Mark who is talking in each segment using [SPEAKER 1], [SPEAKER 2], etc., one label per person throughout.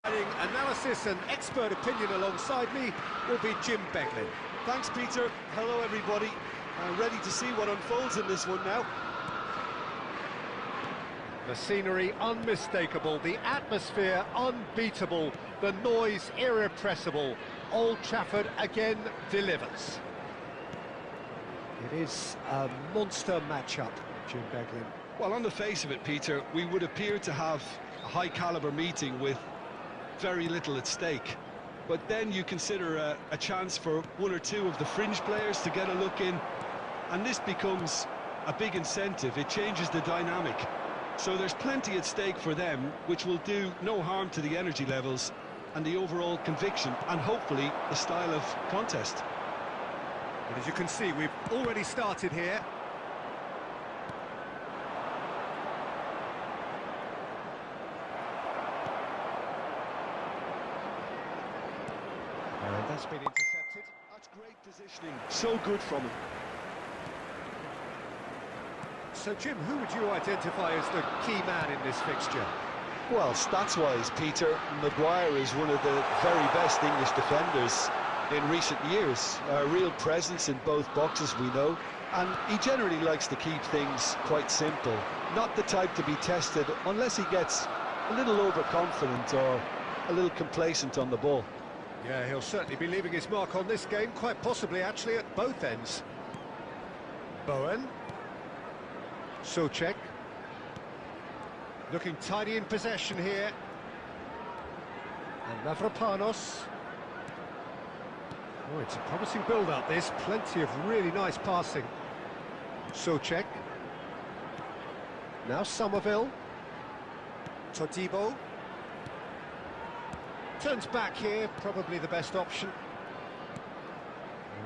[SPEAKER 1] Analysis and expert opinion alongside me will be Jim Beglin.
[SPEAKER 2] Thanks, Peter. Hello, everybody. I'm ready to see what unfolds in this one now.
[SPEAKER 1] The scenery unmistakable, the atmosphere unbeatable, the noise irrepressible. Old Trafford again delivers. It is a monster matchup, Jim Beglin.
[SPEAKER 2] Well, on the face of it, Peter, we would appear to have a high-caliber meeting with very little at stake. But then you consider a chance for one or two of the fringe players to get a look in, and this becomes a big incentive. It changes the dynamic. So there's plenty at stake for them, which will do no harm to the energy levels and the overall conviction, and hopefully the style of contest.
[SPEAKER 1] And as you can see, we've already started here. And that's been intercepted.
[SPEAKER 2] That's great positioning. So good from him.
[SPEAKER 1] So, Jim, who would you identify as the key man in this fixture?
[SPEAKER 2] Well, stats-wise, Peter, Maguire is one of the very best English defenders in recent years. A real presence in both boxes, we know, and he generally likes to keep things quite simple. Not the type to be tested unless he gets a little overconfident or a little complacent on the ball.
[SPEAKER 1] Yeah, he'll certainly be leaving his mark on this game, quite possibly actually at both ends. Bowen. Souček. Looking tidy in possession here. And Mavropanos. Oh, it's a promising build-up, this. Plenty of really nice passing. Souček. Now Somerville. Todibo. Turns back here, probably the best option.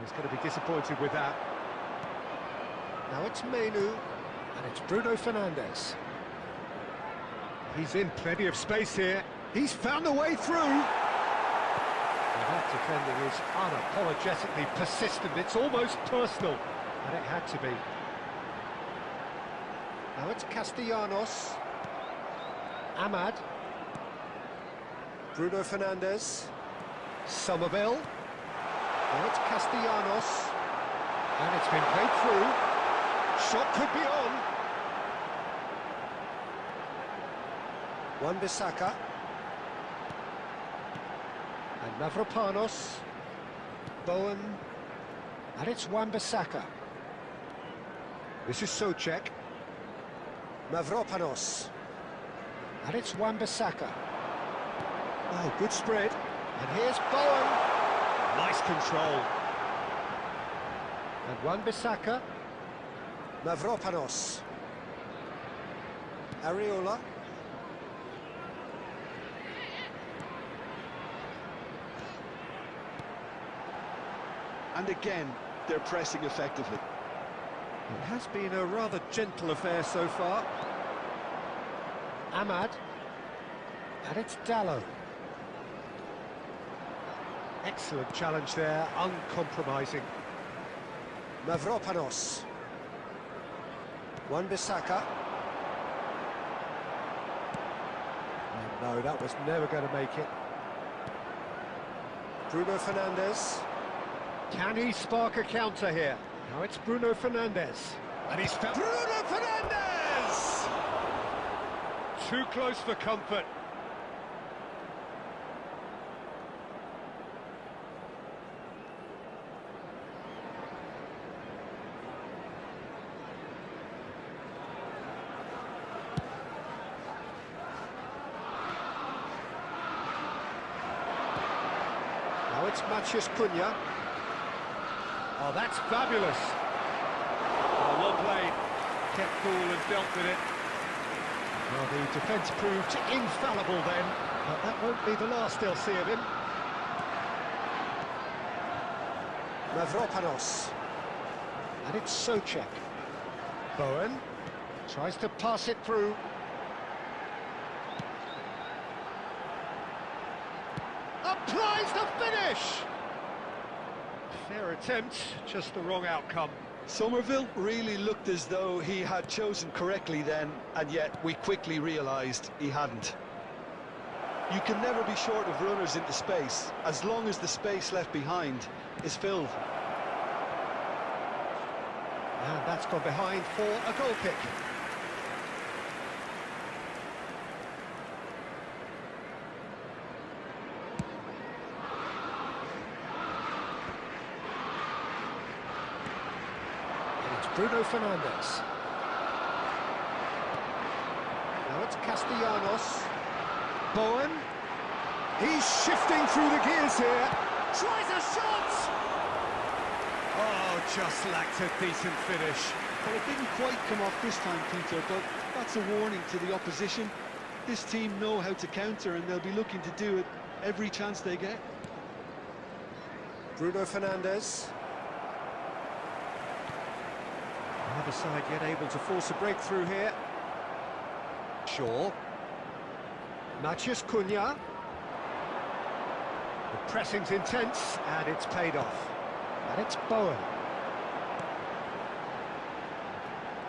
[SPEAKER 1] He's going to be disappointed with that. Now it's Menu, and it's Bruno Fernandes. He's in plenty of space here. He's found a way through. And that defending is unapologetically persistent. It's almost personal, and it had to be. Now it's Castellanos. Ahmad. Bruno Fernandes. Somerville. Now it's Castellanos. And it's been played through. Shot could be on. Wan-Bissaka. And Mavropanos. Bowen. And it's Wan-Bissaka. This is Souček. Mavropanos. And it's Wan-Bissaka. Oh, good spread. And here's Bowen. Nice control. And Wan-Bissaka. Mavropanos. Areola.
[SPEAKER 2] And again, they're pressing effectively.
[SPEAKER 1] It has been a rather gentle affair so far. Ahmad. And it's Dalot. Excellent challenge there, uncompromising. Mavropanos. Wan-Bissaka. No, that was never going to make it. Bruno Fernandes. Can he spark a counter here? Now it's Bruno Fernandes. And he's found... Bruno Fernandes! Too close for comfort. Now it's Matheus Cunha. Oh, that's fabulous. Oh, well played. Kept cool and dealt with it. Well, the defence proved infallible then, but that won't be the last they'll see of him. Mavropanos. And it's Souček. Bowen tries to pass it through. Applies the finish! Fair attempt, just the wrong outcome.
[SPEAKER 2] Somerville really looked as though he had chosen correctly then, and yet we quickly realised he hadn't. You can never be short of runners into space, as long as the space left behind is filled.
[SPEAKER 1] And that's gone behind for a goal kick. And it's Bruno Fernandes. Now it's Castellanos. Bowen. He's shifting through the gears here. Tries a shot! Oh, just lacked a decent finish.
[SPEAKER 2] Well, it didn't quite come off this time, Peter, but that's a warning to the opposition. This team know how to counter, and they'll be looking to do it every chance they get.
[SPEAKER 1] Bruno Fernandes. Neither side yet able to force a breakthrough here. Shaw. Matheus Cunha. The pressing's intense, and it's paid off. And it's Bowen.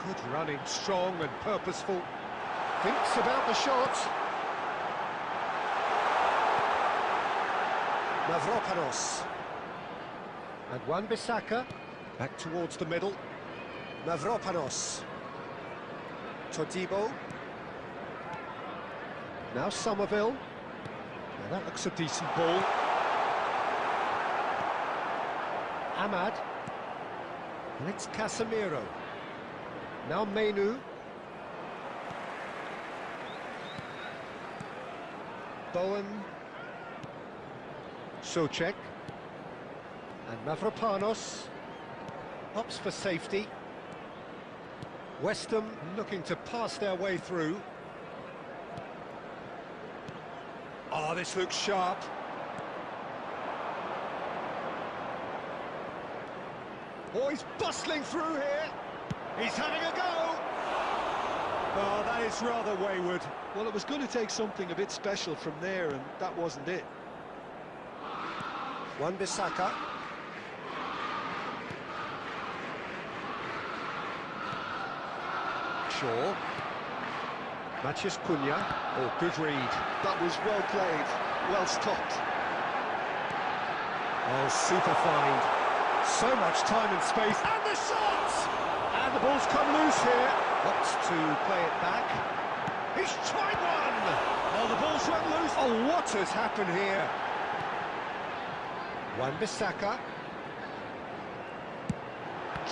[SPEAKER 1] Good running, strong and purposeful. Thinks about the shot. Mavropanos. And Wan-Bissaka. Back towards the middle. Mavropanos. Todibo. Now Somerville. Now that looks a decent ball. Ahmad. And it's Casemiro. Now Menu. Bowen. Souček. And Mavropanos. Opts for safety. West Ham looking to pass their way through. Oh, this looks sharp. Oh, he's bustling through here. He's having a go. Oh, that is rather wayward.
[SPEAKER 2] Well, it was going to take something a bit special from there, and that wasn't it.
[SPEAKER 1] Wan-Bissaka. Shaw. Matheus Cunha. Oh, good read.
[SPEAKER 2] That was well played, well stopped.
[SPEAKER 1] Oh, super find. So much time and space. And the shot! And the ball's come loose here. Wants to play it back. He's tried one! Oh, the ball's run loose. Oh, what has happened here? Wan-Bissaka.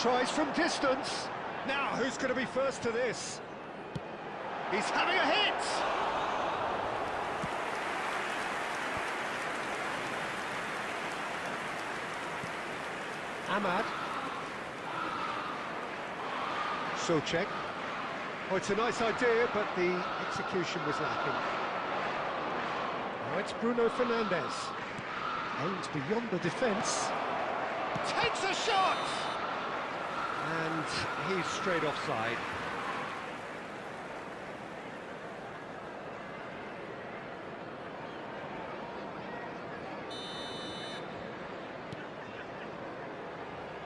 [SPEAKER 1] Tries from distance. Now, who's going to be first to this? He's having a hit! Ahmad. Souček. Oh, it's a nice idea, but the execution was lacking. Now it's Bruno Fernandes. Aimed beyond the defence. Takes a shot! And he's straight offside.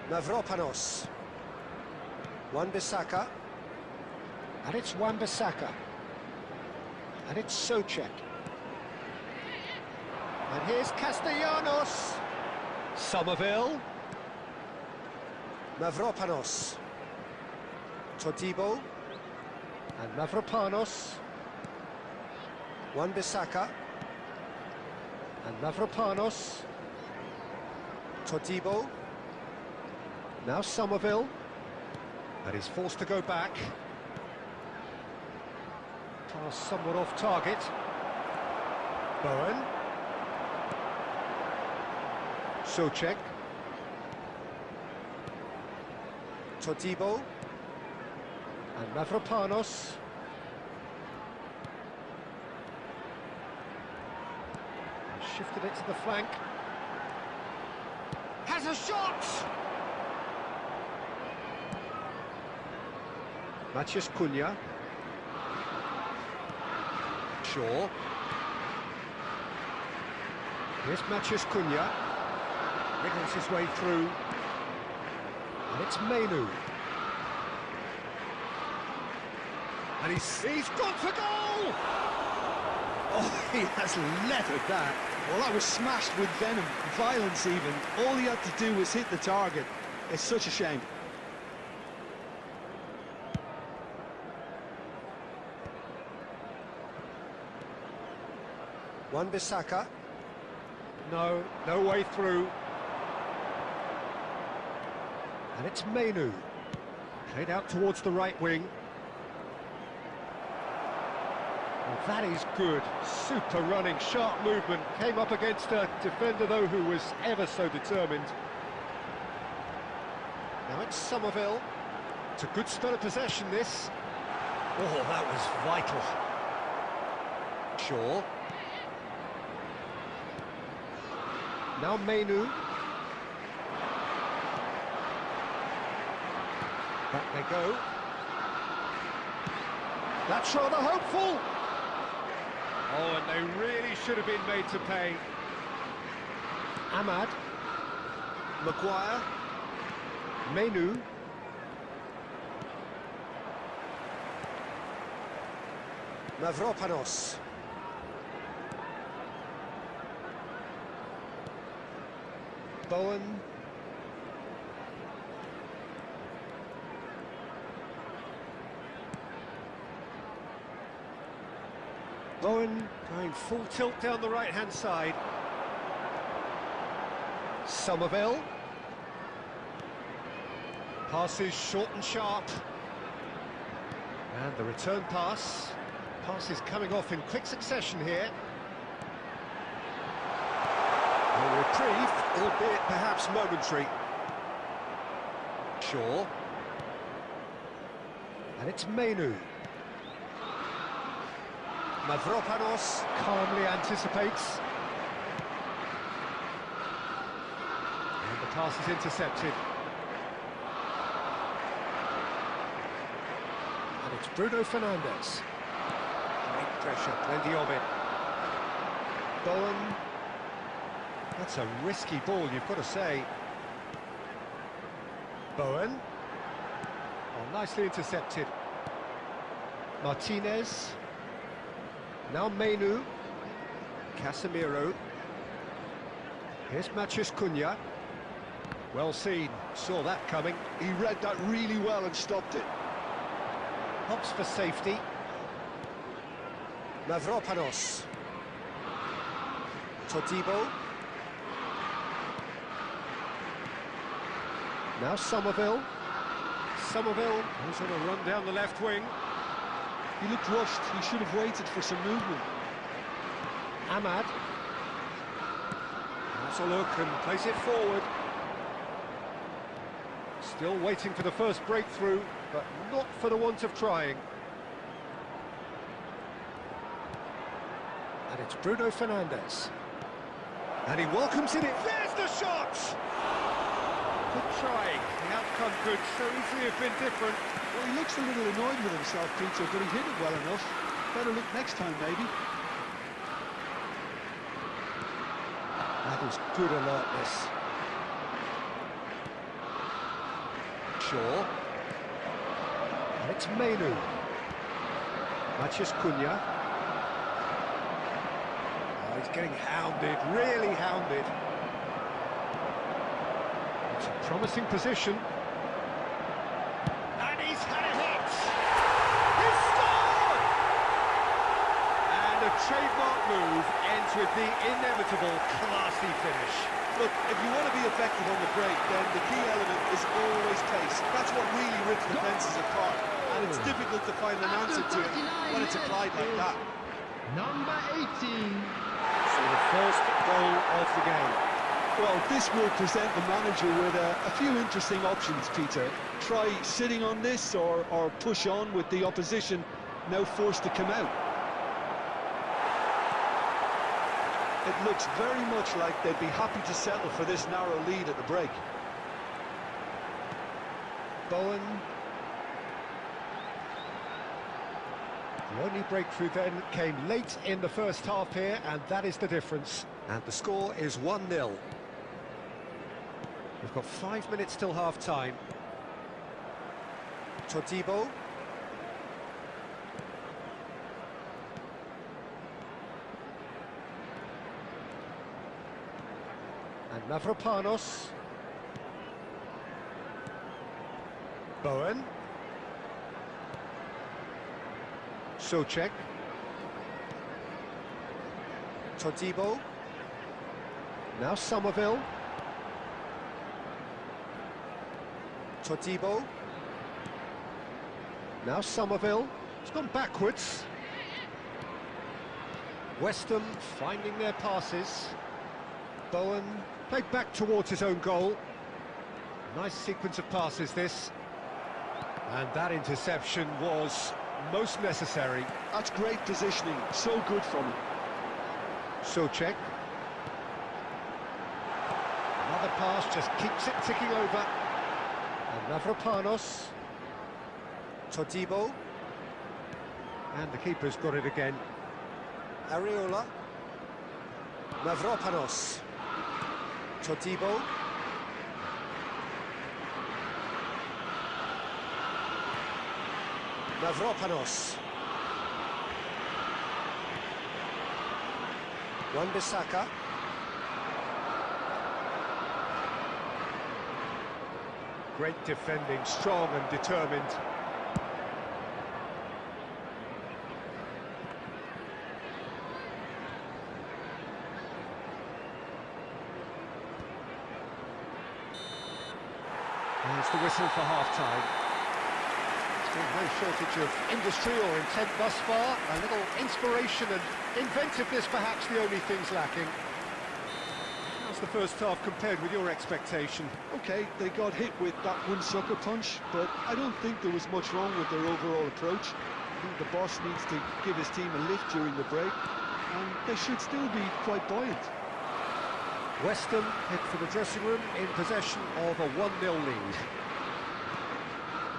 [SPEAKER 1] Mavropanos. Wan-Bissaka. And it's Wan-Bissaka. And it's Souček. And here's Castellanos. Somerville. Mavropanos. Todibo. And Mavropanos. Wan-Bissaka. And Mavropanos. Todibo. Now Somerville. And he's forced to go back. Pass somewhat off target. Bowen. Souček. Todibo. And Mavropanos. And shifted it to the flank. Has a shot! Matheus Cunha. Shaw. Here's Matheus Cunha. Wriggles his way through. And it's Menu. And he's gone for goal! Oh, he has leathered that.
[SPEAKER 2] Well, that was smashed with venom, violence even. All he had to do was hit the target. It's such a shame.
[SPEAKER 1] Wan-Bissaka. No way through. And it's Mainoo. Played out towards the right wing. Well, that is good. Super running, sharp movement. Came up against a defender, though, who was ever so determined. Now it's Somerville. It's a good spell of possession, this. Oh, that was vital. Shaw. Now Mainoo. Back they go. That's rather hopeful. Oh, and they really should have been made to pay. Ahmad. Maguire. Mainoo. Mavropanos. Bowen. Bowen going full tilt down the right-hand side. Somerville. Passes short and sharp. And the return pass. Pass is coming off in quick succession here. A reprieve, albeit perhaps momentary. Shaw. And it's Mainoo. Mavropanos calmly anticipates. And the pass is intercepted. And it's Bruno Fernandes. Great pressure, plenty of it. Bowen. That's a risky ball, you've got to say. Bowen. Oh, nicely intercepted. Martinez. Now Mainoo. Casemiro. Here's Matheus Cunha. Well seen, saw that coming.
[SPEAKER 2] He read that really well and stopped it.
[SPEAKER 1] Hops for safety. Mavropanos. Todibo. Now Somerville. Somerville who's on a run down the left wing.
[SPEAKER 2] He looked rushed. He should have waited for some movement.
[SPEAKER 1] Ahmad. That's a look and plays it forward. Still waiting for the first breakthrough, but not for the want of trying. And it's Bruno Fernandes. And he welcomes it in. There's the shot! Good trying. The outcome could so easily have been different.
[SPEAKER 2] Well, he looks a little annoyed with himself, Peter, but he hit it well enough. Better look next time, maybe.
[SPEAKER 1] That is good alertness. Shaw. And it's Mainoo. Matheus Cunha. Oh, he's getting hounded, really hounded. It's a promising position. And he's had a hit! He's scored! And a trademark move ends with the inevitable classy finish.
[SPEAKER 2] Look, if you want to be effective on the break, then the key element is always pace. That's what really rips defences apart. And it's difficult to find an answer to it when it's applied like that.
[SPEAKER 3] Number 18.
[SPEAKER 1] So the first goal of the game.
[SPEAKER 2] Well, this will present the manager with a few interesting options, Peter. Try sitting on this or push on with the opposition now forced to come out. It looks very much like they'd be happy to settle for this narrow lead at the break.
[SPEAKER 1] Bowen. The only breakthrough then came late in the first half here, and that is the difference. And the score is 1-0. We've got 5 minutes till half-time. Todibo. Mavropanos. Bowen. Souček. Todibo. Now Somerville. Todibo. Now Somerville. It's gone backwards. West Ham finding their passes. Bowen played back towards his own goal. Nice sequence of passes this. And that interception was most necessary.
[SPEAKER 2] That's great positioning, so good from him.
[SPEAKER 1] Souček. Another pass just keeps it ticking over. And Mavropanos. Todibo. And the keeper's got it again. Areola. Mavropanos. Todibo. Mavropanos. Wan-Bissaka. Great defending, strong and determined. There's the whistle for half-time. There's been no shortage of industry or intent thus far. A little inspiration and inventiveness, perhaps the only things lacking. How's the first half compared with your expectation?
[SPEAKER 2] Okay, they got hit with that one sucker punch, but I don't think there was much wrong with their overall approach. I think the boss needs to give his team a lift during the break, and they should still be quite buoyant.
[SPEAKER 1] West Ham head for the dressing room in possession of a 1-0 lead.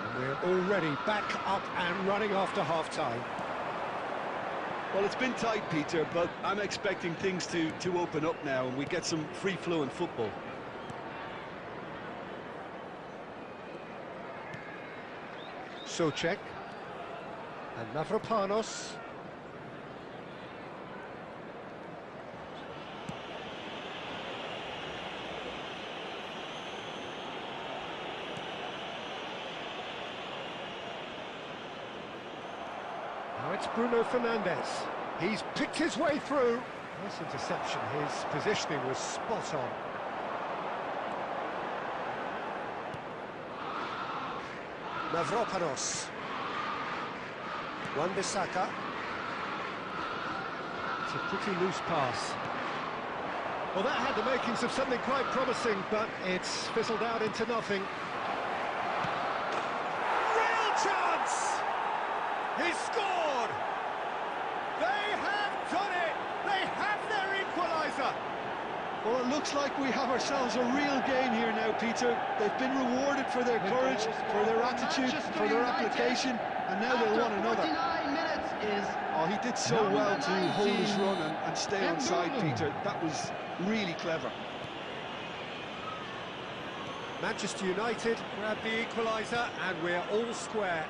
[SPEAKER 1] And we're already back up and running after half-time.
[SPEAKER 2] Well, it's been tight, Peter, but I'm expecting things to open up now and we get some free-flowing football.
[SPEAKER 1] Souček. And Mavropanos. Now it's Bruno Fernandes. He's picked his way through. Nice interception. His positioning was spot on. Mavropanos. Wan-Bissaka. It's a pretty loose pass. Well, that had the makings of something quite promising, but it's fizzled out into nothing. Real chance! He's scored! They have done it! They have their equaliser!
[SPEAKER 2] Well, it looks like we have ourselves a real game here now, Peter. They've been rewarded for their courage, for their attitude, for their application, and now they want another.
[SPEAKER 3] 49 minutes is...
[SPEAKER 2] Oh, he did so well to hold his run and stay on side, Peter. That was really clever.
[SPEAKER 1] Manchester United grab the equaliser, and we're all square.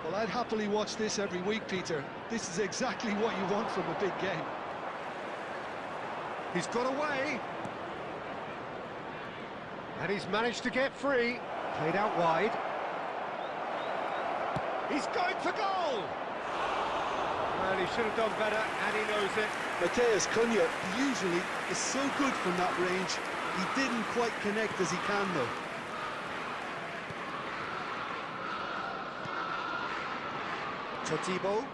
[SPEAKER 2] Well, I'd happily watch this every week, Peter. This is exactly what you want from a big game.
[SPEAKER 1] He's got away. And he's managed to get free. Played out wide. He's going for goal! Well, he should have done better, and he knows it.
[SPEAKER 2] Matheus Cunha usually is so good from that range. He didn't quite connect as he can, though.
[SPEAKER 1] Todibo.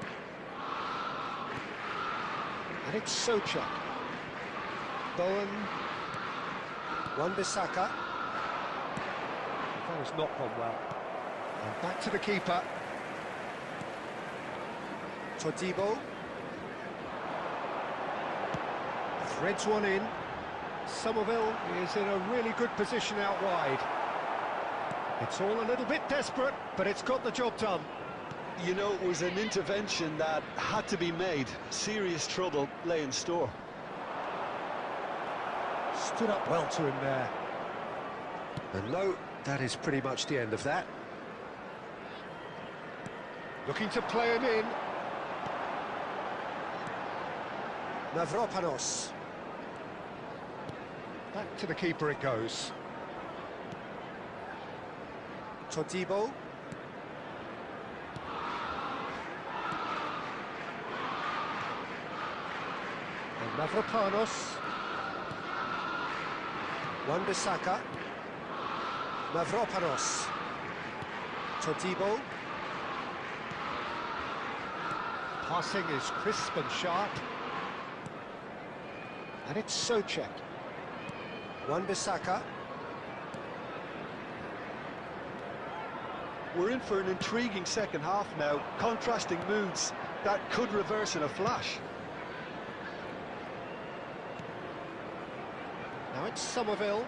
[SPEAKER 1] And it's Souček. Bowen. Wan-Bissaka. That has not gone well. And back to the keeper. Todibo. Threads one in. Somerville is in a really good position out wide. It's all a little bit desperate, but it's got the job done.
[SPEAKER 2] You know, it was an intervention that had to be made. Serious trouble lay in store.
[SPEAKER 1] Stood up well to him there. And no, that is pretty much the end of that. Looking to play him in. Mavropanos. Back to the keeper it goes. Todibo. And Mavropanos. Wan-Bissaka. Mavropanos. Todibo. Passing is crisp and sharp. And it's Souček. Wan-Bissaka.
[SPEAKER 2] We're in for an intriguing second half now, contrasting moods that could reverse in a flash.
[SPEAKER 1] Now it's Somerville.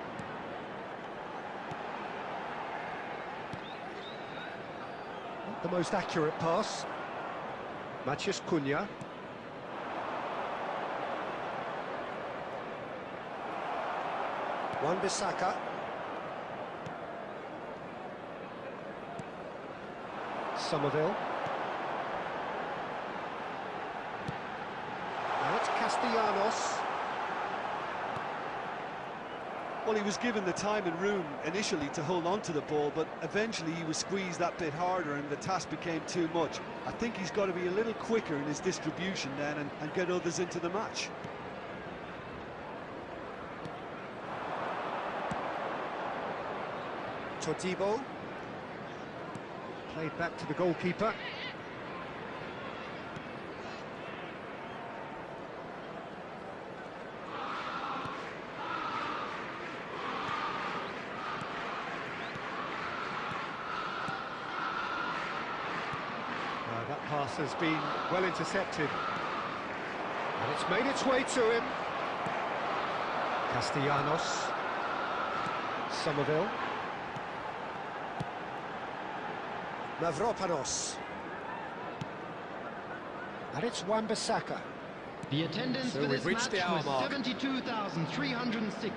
[SPEAKER 1] Not the most accurate pass. Matheus Cunha. Wan-Bissaka. Somerville. Now it's Castellanos.
[SPEAKER 2] Well, he was given the time and room initially to hold on to the ball, but eventually he was squeezed that bit harder and the task became too much. I think he's got to be a little quicker in his distribution then and get others into the match.
[SPEAKER 1] Todibo. Played back to the goalkeeper. That pass has been well intercepted. And it's made its way to him. Castellanos. Somerville. Mavropanos. And it's Wan-Bissaka.
[SPEAKER 3] The attendance
[SPEAKER 1] So
[SPEAKER 3] for
[SPEAKER 1] we've
[SPEAKER 3] this
[SPEAKER 1] reached
[SPEAKER 3] match
[SPEAKER 1] the hour
[SPEAKER 3] was
[SPEAKER 1] mark.
[SPEAKER 3] 72,306.